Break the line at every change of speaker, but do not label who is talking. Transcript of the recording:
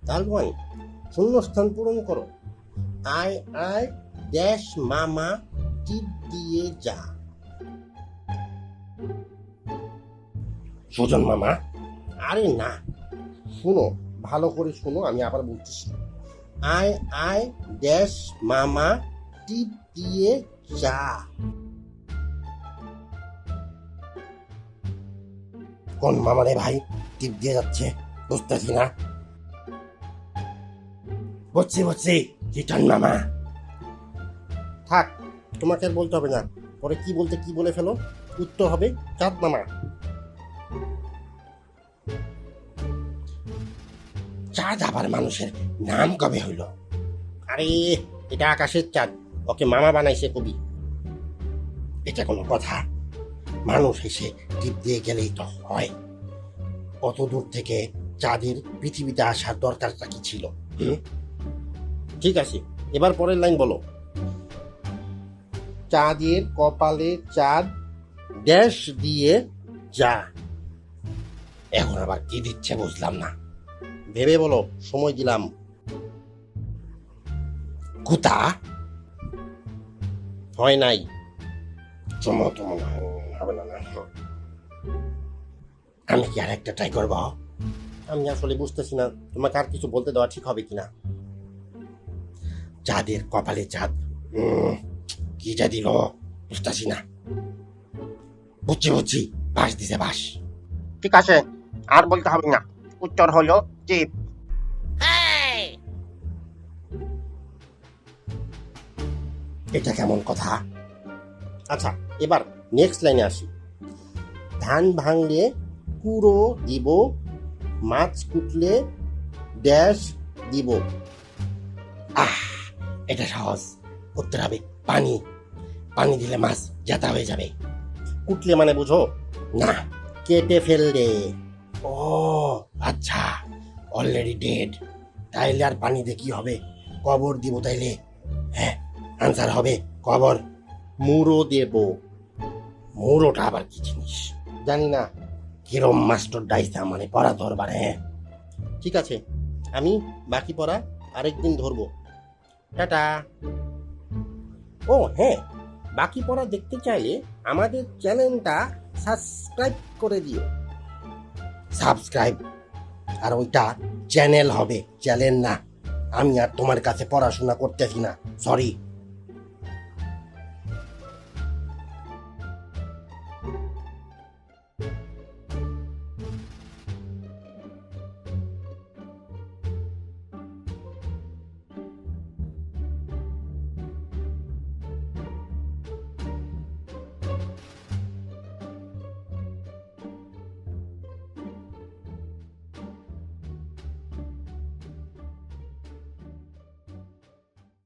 তালবান শূন্যস্থান পূরণ করো। আয় আয় ড্যাশ মামা টিপ দিয়ে যা। সুজন মামা, আরে না, শুনো, ভালো করে শুনো, আমি আবার বলতেছি। আয় আয় ড্যাশ মামা টিপ দিয়ে যা। কোন মামা রে ভাই টিপ দিয়ে যাচ্ছে? বুঝতেছি না। বুঝছি রিটার্ন মামা। থাক, তোমাকে আর বলতে হবে না। পরে কি বলতে কি বলে ফেলো। উত্তর হবে চাঁদ মামা। চাঁদ আবার মানুষের নাম কবে হইল? আরে এটা আকাশের চাঁদ, ওকে মামা বানাইছে কবি। এটা কোনো কথা? মানুষ এসে টিপ দিয়ে গেলেই তো হয়। কত দূর থেকে চাঁদের পৃথিবীতে আসার দরকারটা কি ছিল? ঠিক আছে, এবার পরের লাইন বলো। চাঁদের কপালে চাঁদ ড্যাশ দিয়ে যা। এখন আবার কি দিচ্ছে বুঝলাম না, ভেবে বলো, সময় দিলাম। কুতা হয় নাই। হবে না। আমি কি আর একটা ট্রাই করবো? আমি আসলে বুঝতেছি না তোমাকে আর কিছু বলতে দেওয়া ঠিক হবে কিনা। চাঁদের কপালে চাঁদ, কি যা দিল বুঝতেছি না। বুঝছি, বাস দিছে বাস। ঠিক আছে, আর বলতে হবে না, উত্তর হলো চিপ। এটা কেমন কথা? আচ্ছা, এবার নেক্সট লাইনে আসি। ধান ভাঙলে কুড়ো দিব, মাছ কুটলে ড্যাশ দিব। এটা সহজ। উত্তর হবে পানি। পানি দিলে মাছ জাতা হয়ে যাবে। কুটলে মানে বুঝো না, কেটে ফেললে। ও আচ্ছা, অলরেডি ডেড। তাইলে আর পানি দিয়ে কি হবে? কবর দিব তাইলে। হ্যাঁ, আনসার হবে কবর। মুড়ো দেব। মুড়োটা আবার কি জিনিস জানি না। কিরম মাস্টার ডাইসা মানে পড়া ধরবার। হ্যাঁ ঠিক আছে, আমি বাকি পড়া আরেকদিন ধরবো। টাটা। ও হ্যাঁ, বাকি পড়া দেখতে চাইলে আমাদের চ্যানেলটা সাবস্ক্রাইব করে দিও। সাবস্ক্রাইব? আর ওইটা চ্যানেল হবে, চ্যানেল না। আমি আর তোমার কাছে পড়াশোনা করতেছি না, সরি।